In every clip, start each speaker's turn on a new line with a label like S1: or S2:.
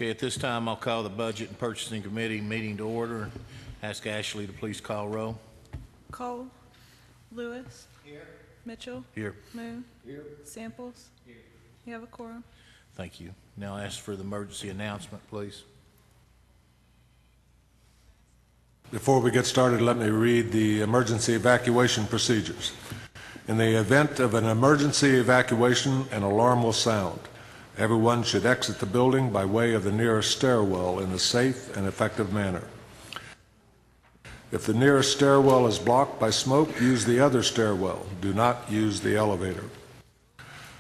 S1: Okay, at this time, I'll call the Budget and Purchasing Committee meeting to order. Ask Ashley to please call roll.
S2: Cole. Lewis. Here. Mitchell.
S1: Here.
S2: Moon. Here. Samples. Here. You have a quorum.
S1: Thank you. Now ask for the emergency announcement, please.
S3: Before we get started, let me read the emergency evacuation procedures. In the event of an emergency evacuation, an alarm will sound. Everyone should exit the building by way of the nearest stairwell in a safe and effective manner. If the nearest stairwell is blocked by smoke, use the other stairwell. Do not use the elevator.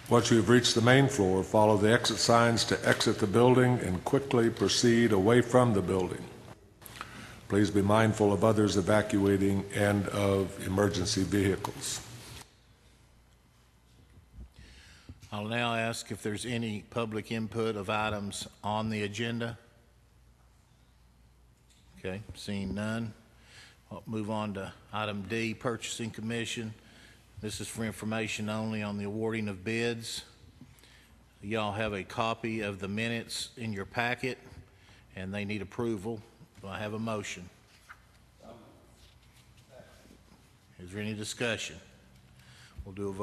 S3: Once you have reached the main floor, follow the exit signs to exit the building and quickly proceed away from the building. Please be mindful of others evacuating and of emergency vehicles.
S1: I'll now ask if there's any public input of items on the agenda. Okay, seeing none. I'll move on to item D, Purchasing Commission. This is for information only on the awarding of bids. Y'all have a copy of the minutes in your packet, and they need approval. Do I have a motion? Is there any discussion? We'll do a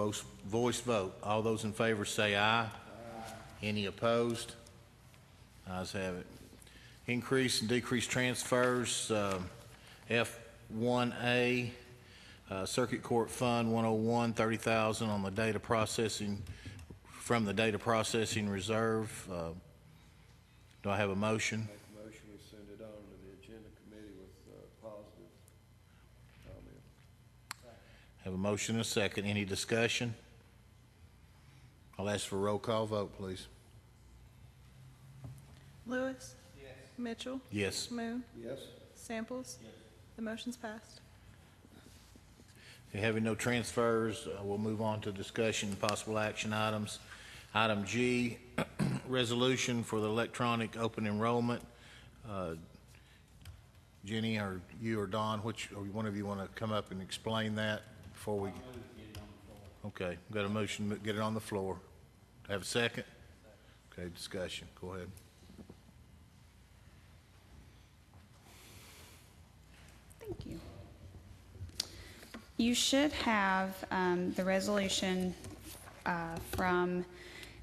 S1: voice vote. All those in favor say aye. Aye. Any opposed? Ayes have it. Increase and decrease transfers, F1A, Circuit Court Fund 101, $30,000 on the data processing, from the data processing reserve. Do I have a motion?
S4: Make a motion, we send it on to the agenda committee with positive comment.
S1: Have a motion and a second. Any discussion? I'll ask for a roll call vote, please.
S2: Lewis. Yes. Mitchell.
S1: Yes.
S2: Moon.
S4: Yes.
S2: Samples. Yes. The motion's passed.
S1: Okay, having no transfers, we'll move on to discussion and possible action items. Item G, resolution for the electronic open enrollment. Jenny, or you or Don, which or one of you want to come up and explain that before we? Okay, got a motion to get it on the floor. Have a second? Okay, discussion. Go ahead.
S5: Thank you. You should have the resolution from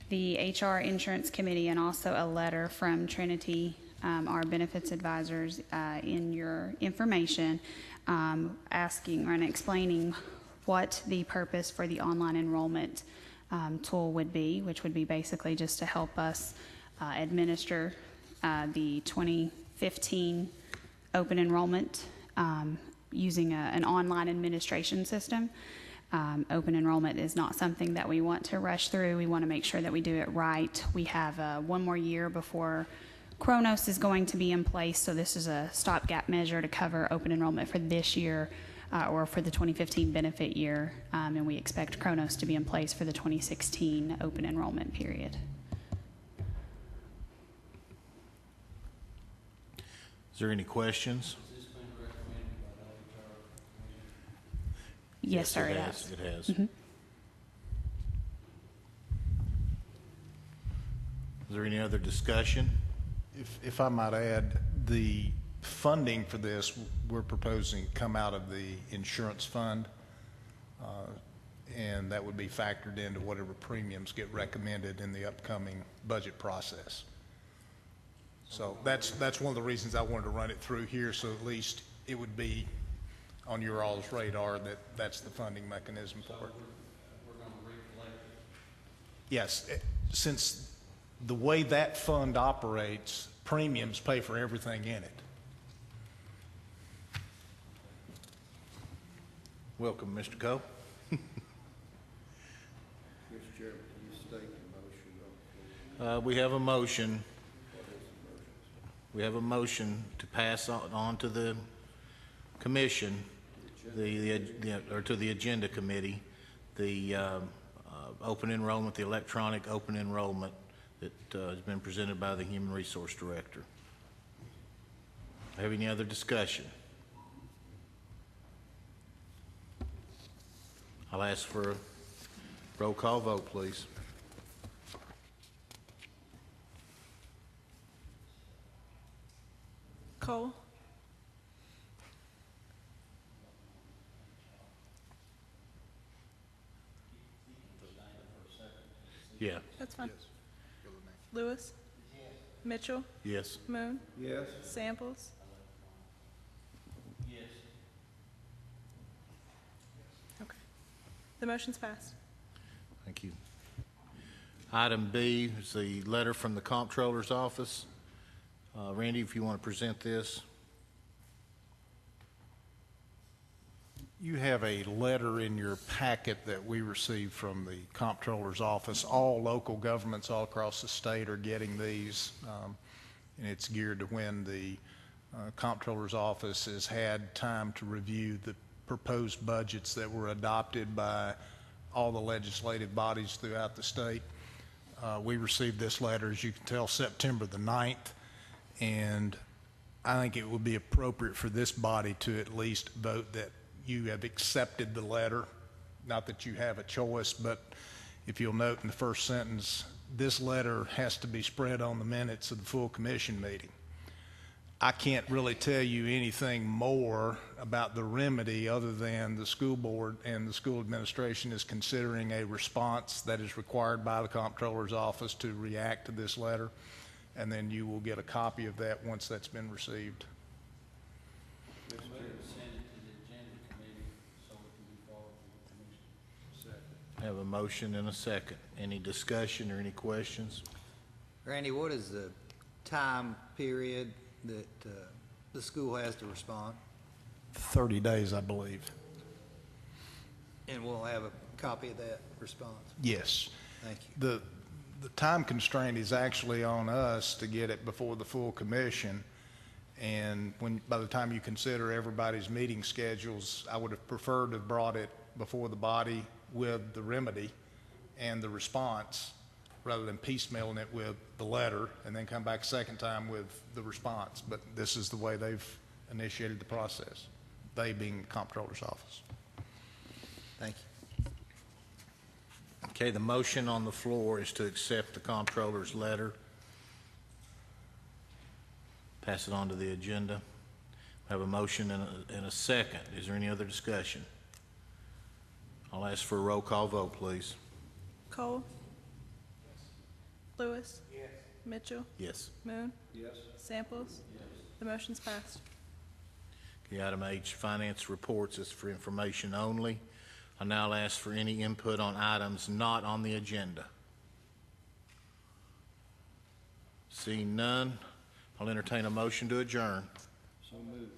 S5: the HR Insurance Committee and also a letter from Trinity, our benefits advisors, in your information, asking and explaining what the purpose for the online enrollment tool would be, which would be basically just to help us administer the 2015 open enrollment using an online administration system. Open enrollment is not something that we want to rush through. We want to make sure that we do it right. We have one more year before Chronos is going to be in place, so this is a stopgap measure to cover open enrollment for this year or for the 2015 benefit year, and we expect Chronos to be in place for the 2016 open enrollment period.
S1: Is there any questions?
S5: Yes, sir, it has.
S1: It has.
S5: Mm-hmm.
S1: Is there any other discussion?
S6: If I might add, the funding for this we're proposing come out of the insurance fund, and that would be factored into whatever premiums get recommended in the upcoming budget process. So that's one of the reasons I wanted to run it through here, so at least it would be on your all's radar that that's the funding mechanism for it.
S4: We're going to recollect it.
S6: Yes, since the way that fund operates, premiums pay for everything in it.
S1: Welcome, Mr. Coe.
S4: Mr. Chairman, can you state the motion?
S1: We have a motion. We have a motion to pass on to the commission, or to the agenda committee, the open enrollment, the electronic open enrollment that has been presented by the Human Resource Director. Have any other discussion? I'll ask for a roll call vote, please. Yeah.
S2: That's fine. Lewis? Mitchell?
S1: Yes.
S2: Moon?
S4: Yes.
S2: Samples? Okay. The motion's passed.
S1: Thank you. Item B is the letter from the Comptroller's Office. Randy, if you want to present this.
S6: You have a letter in your packet that we received from the Comptroller's Office. All local governments all across the state are getting these, and it's geared to when the Comptroller's Office has had time to review the proposed budgets that were adopted by all the legislative bodies throughout the state. We received this letter, as you can tell, September the 9th, and I think it would be appropriate for this body to at least vote that you have accepted the letter. Not that you have a choice, but if you'll note in the first sentence, this letter has to be spread on the minutes of the full commission meeting. I can't really tell you anything more about the remedy other than the school board and the school administration is considering a response that is required by the Comptroller's Office to react to this letter, and then you will get a copy of that once that's been received.
S1: I have a motion and a second. Any discussion or any questions?
S7: Randy, what is the time period that the school has to respond?
S6: 30 days, I believe.
S7: And we'll have a copy of that response.
S6: Yes.
S7: Thank you.
S6: The time constraint is actually on us to get it before the full commission. And by the time you consider everybody's meeting schedules, I would have preferred to have brought it before the body with the remedy and the response rather than piecemealing it with the letter and then come back a second time with the response. But this is the way they've initiated the process, they being the Comptroller's Office.
S7: Thank you.
S1: Okay, the motion on the floor is to accept the Comptroller's letter. Pass it on to the agenda. We have a motion and a second. Is there any other discussion? I'll ask for a roll call vote, please.
S2: Cole? Lewis? Yes. Mitchell?
S1: Yes.
S2: Moon?
S4: Yes.
S2: Samples? Yes. The motion's passed.
S1: Okay, item H, finance reports is for information only. I now ask for any input on items not on the agenda. Seeing none, I'll entertain a motion to adjourn.
S4: So moved.